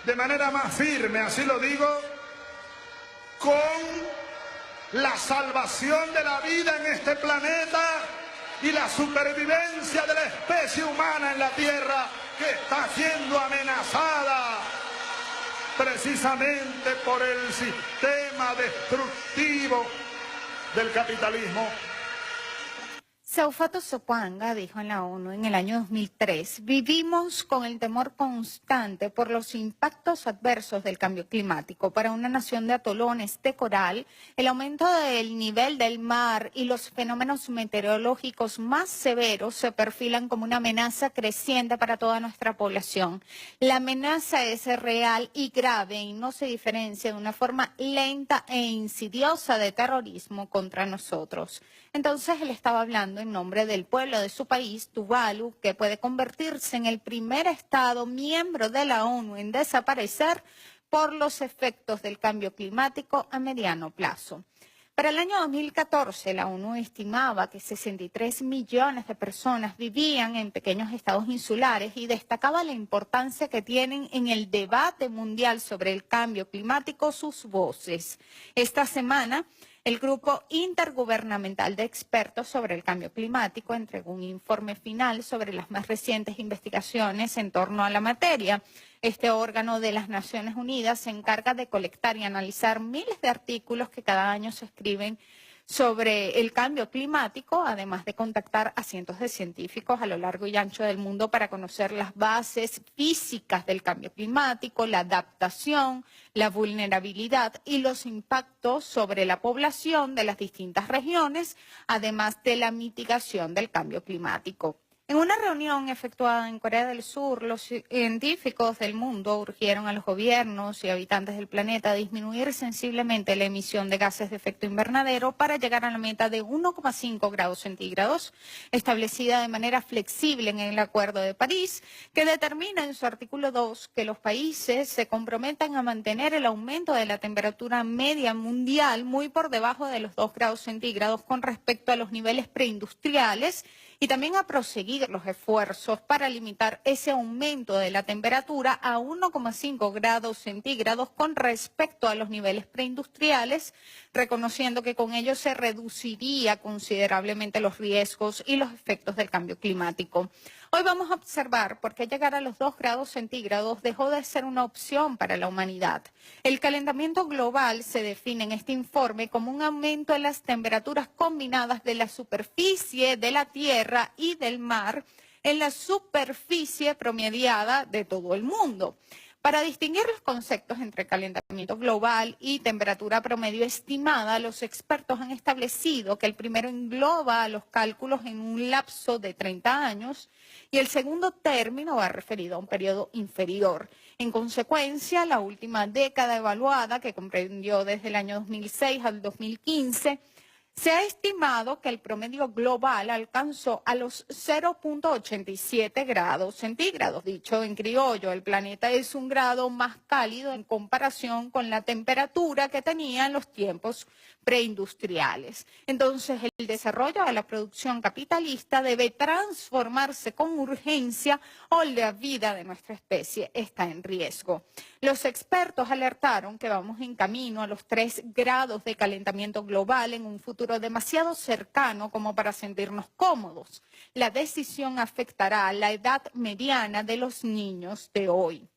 de manera más firme, así lo digo, con la salvación de la vida en este planeta y la supervivencia de la especie humana en la Tierra, que está siendo amenazada precisamente por el sistema destructivo del capitalismo. Seufato Sopwanga dijo en la ONU en el año 2003, vivimos con el temor constante por los impactos adversos del cambio climático. Para una nación de atolones de coral, el aumento del nivel del mar y los fenómenos meteorológicos más severos se perfilan como una amenaza creciente para toda nuestra población. La amenaza es real y grave y no se diferencia de una forma lenta e insidiosa de terrorismo contra nosotros. Entonces él estaba hablando en nombre del pueblo de su país, Tuvalu, que puede convertirse en el primer estado miembro de la ONU en desaparecer por los efectos del cambio climático a mediano plazo. Para el año 2014, la ONU estimaba que 63 millones de personas vivían en pequeños estados insulares y destacaba la importancia que tienen en el debate mundial sobre el cambio climático sus voces. Esta semana, el Grupo Intergubernamental de Expertos sobre el Cambio Climático entregó un informe final sobre las más recientes investigaciones en torno a la materia. Este órgano de las Naciones Unidas se encarga de colectar y analizar miles de artículos que cada año se escriben sobre el cambio climático, además de contactar a cientos de científicos a lo largo y ancho del mundo para conocer las bases físicas del cambio climático, la adaptación, la vulnerabilidad y los impactos sobre la población de las distintas regiones, además de la mitigación del cambio climático. En una reunión efectuada en Corea del Sur, los científicos del mundo urgieron a los gobiernos y habitantes del planeta a disminuir sensiblemente la emisión de gases de efecto invernadero para llegar a la meta de 1,5 grados centígrados, establecida de manera flexible en el Acuerdo de París, que determina en su artículo 2 que los países se comprometan a mantener el aumento de la temperatura media mundial muy por debajo de los 2 grados centígrados con respecto a los niveles preindustriales, y también a proseguir los esfuerzos para limitar ese aumento de la temperatura a 1,5 grados centígrados con respecto a los niveles preindustriales, reconociendo que con ello se reduciría considerablemente los riesgos y los efectos del cambio climático. Hoy vamos a observar por qué llegar a los 2 grados centígrados dejó de ser una opción para la humanidad. El calentamiento global se define en este informe como un aumento en las temperaturas combinadas de la superficie de la Tierra y del mar en la superficie promediada de todo el mundo. Para distinguir los conceptos entre calentamiento global y temperatura promedio estimada, los expertos han establecido que el primero engloba los cálculos en un lapso de 30 años y el segundo término va referido a un periodo inferior. En consecuencia, la última década evaluada, que comprendió desde el año 2006 al 2015, se ha estimado que el promedio global alcanzó a los 0,87 grados centígrados. Dicho en criollo, el planeta es un grado más cálido en comparación con la temperatura que tenía en los tiempos preindustriales. Entonces, el desarrollo de la producción capitalista debe transformarse con urgencia o la vida de nuestra especie está en riesgo. Los expertos alertaron que vamos en camino a los 3 grados de calentamiento global en un futuro demasiado cercano como para sentirnos cómodos. La decisión afectará a la edad mediana de los niños de hoy.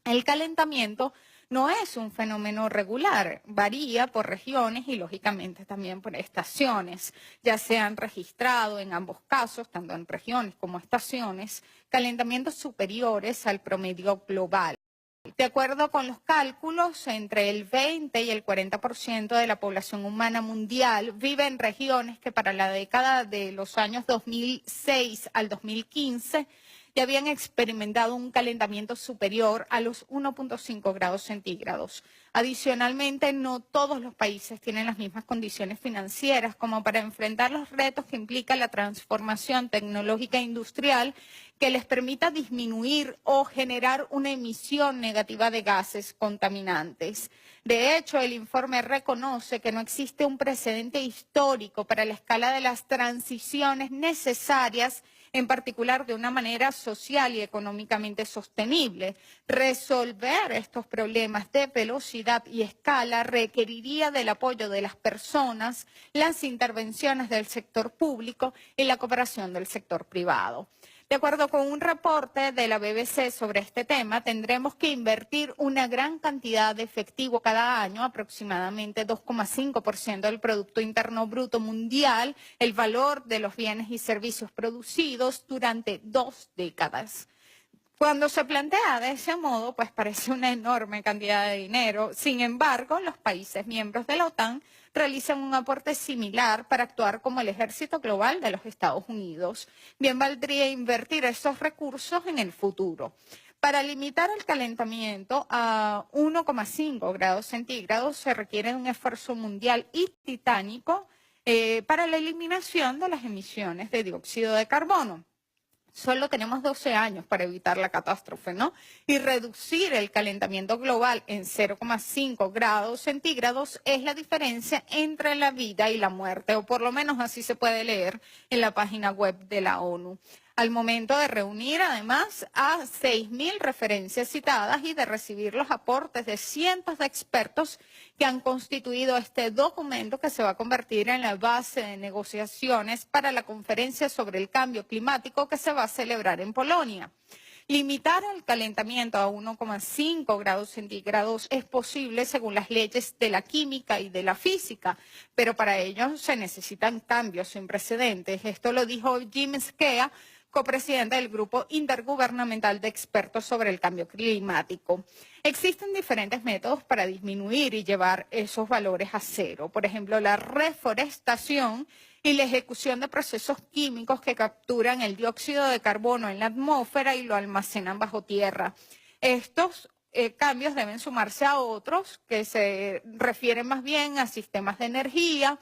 El calentamiento no es un fenómeno regular, varía por regiones y lógicamente también por estaciones. Ya se han registrado en ambos casos, tanto en regiones como estaciones, calentamientos superiores al promedio global. De acuerdo con los cálculos, entre el 20 y el 40% de la población humana mundial vive en regiones que para la década de los años 2006 al 2015 ya habían experimentado un calentamiento superior a los 1,5 grados centígrados. Adicionalmente, no todos los países tienen las mismas condiciones financieras como para enfrentar los retos que implica la transformación tecnológica e industrial que les permita disminuir o generar una emisión negativa de gases contaminantes. De hecho, el informe reconoce que no existe un precedente histórico para la escala de las transiciones necesarias en particular de una manera social y económicamente sostenible. Resolver estos problemas de velocidad y escala requeriría del apoyo de las personas, las intervenciones del sector público y la cooperación del sector privado. De acuerdo con un reporte de la BBC sobre este tema, tendremos que invertir una gran cantidad de efectivo cada año, aproximadamente 2,5% del Producto Interno Bruto Mundial, el valor de los bienes y servicios producidos durante 2 décadas. Cuando se plantea de ese modo, pues parece una enorme cantidad de dinero. Sin embargo, los países miembros de la OTAN realizan un aporte similar para actuar como el ejército global de los Estados Unidos. Bien valdría invertir esos recursos en el futuro. Para limitar el calentamiento a 1,5 grados centígrados se requiere un esfuerzo mundial y titánico para la eliminación de las emisiones de dióxido de carbono. Solo tenemos 12 años para evitar la catástrofe, ¿no? Y reducir el calentamiento global en 0,5 grados centígrados es la diferencia entre la vida y la muerte, o por lo menos así se puede leer en la página web de la ONU. Al momento de reunir, además, a 6.000 referencias citadas y de recibir los aportes de cientos de expertos que han constituido este documento que se va a convertir en la base de negociaciones para la conferencia sobre el cambio climático que se va a celebrar en Polonia. Limitar el calentamiento a 1,5 grados centígrados es posible según las leyes de la química y de la física, pero para ello se necesitan cambios sin precedentes. Esto lo dijo Jim Skea, copresidente del Grupo Intergubernamental de Expertos sobre el Cambio Climático. Existen diferentes métodos para disminuir y llevar esos valores a cero. Por ejemplo, la reforestación y la ejecución de procesos químicos que capturan el dióxido de carbono en la atmósfera y lo almacenan bajo tierra. Estos cambios deben sumarse a otros que se refieren más bien a sistemas de energía,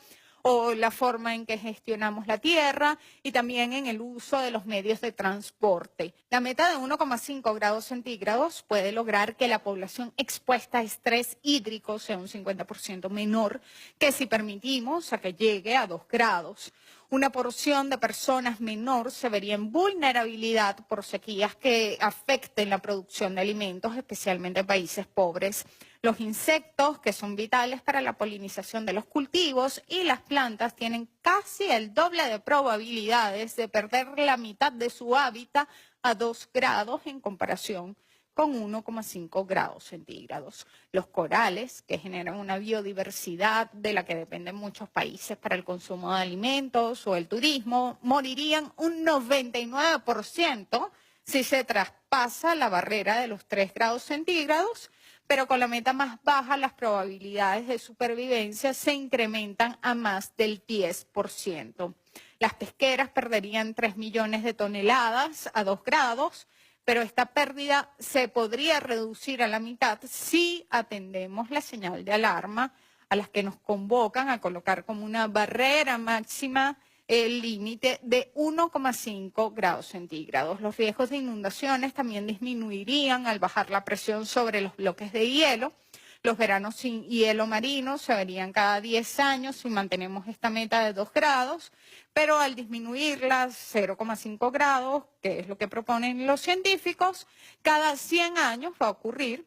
o la forma en que gestionamos la tierra y también en el uso de los medios de transporte. La meta de 1,5 grados centígrados puede lograr que la población expuesta a estrés hídrico sea un 50% menor que si permitimos a que llegue a 2 grados. Una porción de personas menor se vería en vulnerabilidad por sequías que afecten la producción de alimentos, especialmente en países pobres. Los insectos, que son vitales para la polinización de los cultivos, y las plantas tienen casi el doble de probabilidades de perder la mitad de su hábitat a 2 grados en comparación con 1,5 grados centígrados. Los corales, que generan una biodiversidad de la que dependen muchos países para el consumo de alimentos o el turismo, morirían un 99% si se traspasa la barrera de los 3 grados centígrados, pero con la meta más baja las probabilidades de supervivencia se incrementan a más del 10%. Las pesqueras perderían 3 millones de toneladas a 2 grados, pero esta pérdida se podría reducir a la mitad si atendemos la señal de alarma a las que nos convocan a colocar como una barrera máxima el límite de 1,5 grados centígrados. Los riesgos de inundaciones también disminuirían al bajar la presión sobre los bloques de hielo. Los veranos sin hielo marino se verían cada 10 años si mantenemos esta meta de 2 grados, pero al disminuirla 0,5 grados, que es lo que proponen los científicos, cada 100 años va a ocurrir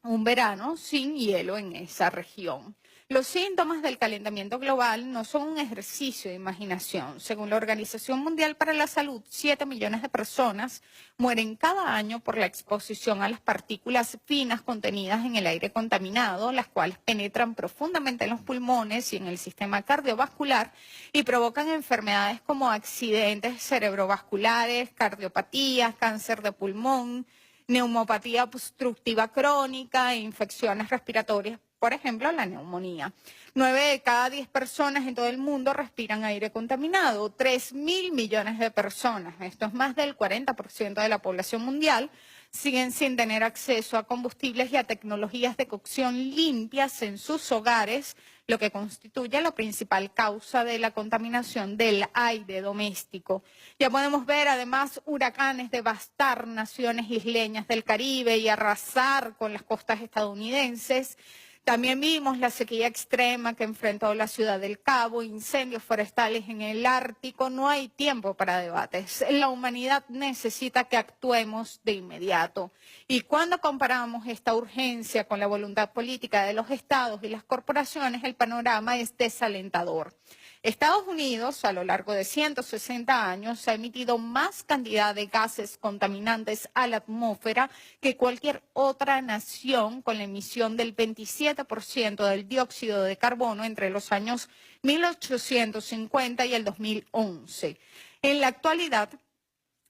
un verano sin hielo en esa región. Los síntomas del calentamiento global no son un ejercicio de imaginación. Según la Organización Mundial para la Salud, 7 millones de personas mueren cada año por la exposición a las partículas finas contenidas en el aire contaminado, las cuales penetran profundamente en los pulmones y en el sistema cardiovascular y provocan enfermedades como accidentes cerebrovasculares, cardiopatías, cáncer de pulmón, neumopatía obstructiva crónica e infecciones respiratorias, por ejemplo, la neumonía. 9 de cada 10 personas en todo el mundo respiran aire contaminado. 3.000 millones de personas, esto es más del 40% de la población mundial, siguen sin tener acceso a combustibles y a tecnologías de cocción limpias en sus hogares, lo que constituye la principal causa de la contaminación del aire doméstico. Ya podemos ver además huracanes devastar naciones isleñas del Caribe y arrasar con las costas estadounidenses. También vimos la sequía extrema que enfrentó la ciudad del Cabo, incendios forestales en el Ártico. No hay tiempo para debates. La humanidad necesita que actuemos de inmediato. Y cuando comparamos esta urgencia con la voluntad política de los estados y las corporaciones, el panorama es desalentador. Estados Unidos, a lo largo de 160 años, ha emitido más cantidad de gases contaminantes a la atmósfera que cualquier otra nación, con la emisión del 27% del dióxido de carbono entre los años 1850 y el 2011. En la actualidad,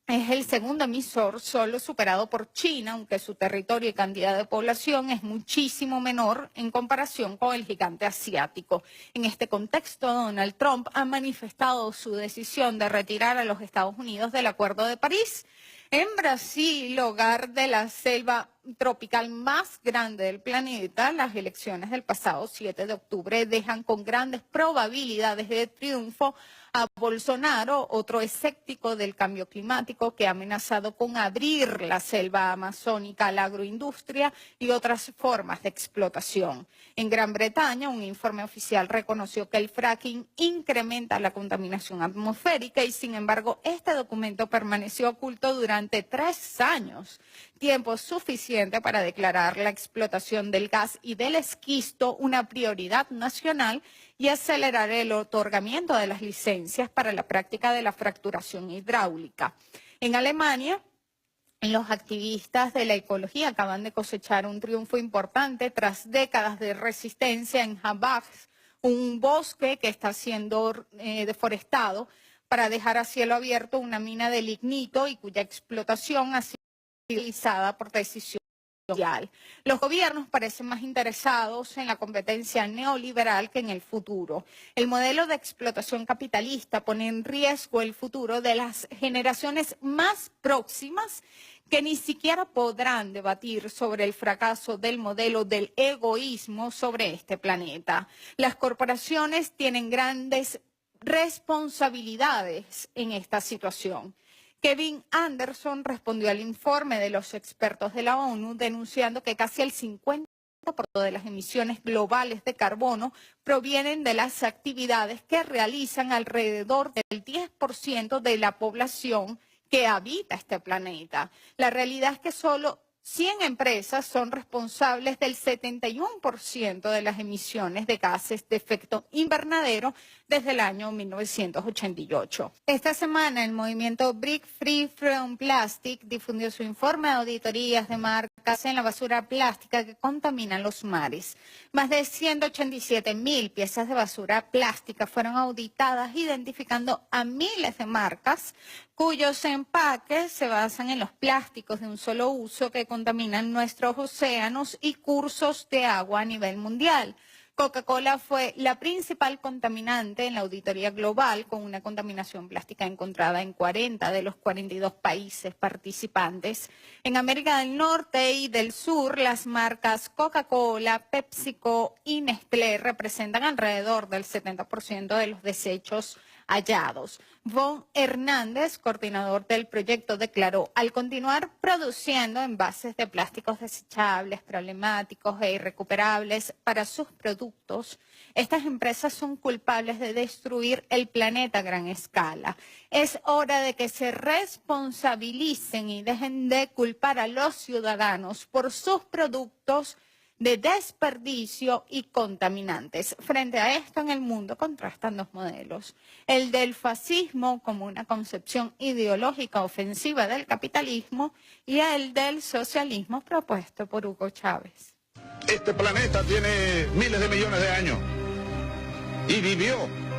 es el segundo emisor, solo superado por China, aunque su territorio y cantidad de población es muchísimo menor en comparación con el gigante asiático. En este contexto, Donald Trump ha manifestado su decisión de retirar a los Estados Unidos del Acuerdo de París. En Brasil, hogar de la selva tropical más grande del planeta, las elecciones del pasado 7 de octubre dejan con grandes probabilidades de triunfo a Bolsonaro, otro escéptico del cambio climático que ha amenazado con abrir la selva amazónica a la agroindustria y otras formas de explotación. En Gran Bretaña, un informe oficial reconoció que el fracking incrementa la contaminación atmosférica y, sin embargo, este documento permaneció oculto durante 3 años, tiempo suficiente para declarar la explotación del gas y del esquisto una prioridad nacional y acelerar el otorgamiento de las licencias para la práctica de la fracturación hidráulica. En Alemania, los activistas de la ecología acaban de cosechar un triunfo importante tras décadas de resistencia en Habach, un bosque que está siendo deforestado para dejar a cielo abierto una mina de lignito y cuya explotación ha sido realizada por decisión mundial. Los gobiernos parecen más interesados en la competencia neoliberal que en el futuro. El modelo de explotación capitalista pone en riesgo el futuro de las generaciones más próximas que ni siquiera podrán debatir sobre el fracaso del modelo del egoísmo sobre este planeta. Las corporaciones tienen grandes responsabilidades en esta situación. Kevin Anderson respondió al informe de los expertos de la ONU denunciando que casi el 50% de las emisiones globales de carbono provienen de las actividades que realizan alrededor del 10% de la población que habita este planeta. La realidad es que solo 100 empresas son responsables del 71% de las emisiones de gases de efecto invernadero desde el año 1988. Esta semana el movimiento Break Free from Plastic difundió su informe de auditorías de marcas en la basura plástica que contaminan los mares. Más de 187.000 piezas de basura plástica fueron auditadas, identificando a miles de marcas cuyos empaques se basan en los plásticos de un solo uso que contaminan nuestros océanos y cursos de agua a nivel mundial. Coca-Cola fue la principal contaminante en la auditoría global, con una contaminación plástica encontrada en 40 de los 42 países participantes. En América del Norte y del Sur, las marcas Coca-Cola, PepsiCo y Nestlé representan alrededor del 70% de los desechos hallados. Von Hernández, coordinador del proyecto, declaró: al continuar produciendo envases de plásticos desechables, problemáticos e irrecuperables para sus productos, estas empresas son culpables de destruir el planeta a gran escala. Es hora de que se responsabilicen y dejen de culpar a los ciudadanos por sus productos de desperdicio y contaminantes. Frente a esto, en el mundo contrastan dos modelos: el del fascismo como una concepción ideológica ofensiva del capitalismo y el del socialismo propuesto por Hugo Chávez. Este planeta tiene miles de millones de años y vivió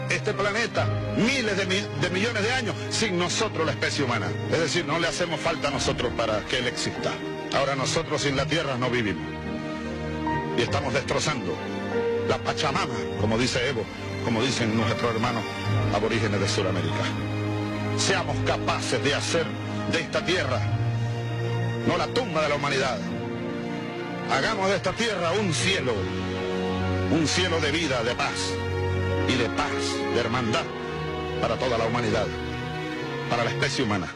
este planeta miles de millones de años sin nosotros, la especie humana. Es decir, no le hacemos falta a nosotros para que él exista. Ahora nosotros sin la Tierra no vivimos. Y estamos destrozando la Pachamama, como dice Evo, como dicen nuestros hermanos aborígenes de Sudamérica. Seamos capaces de hacer de esta tierra no la tumba de la humanidad. Hagamos de esta tierra un cielo de vida, de paz y de hermandad para toda la humanidad, para la especie humana.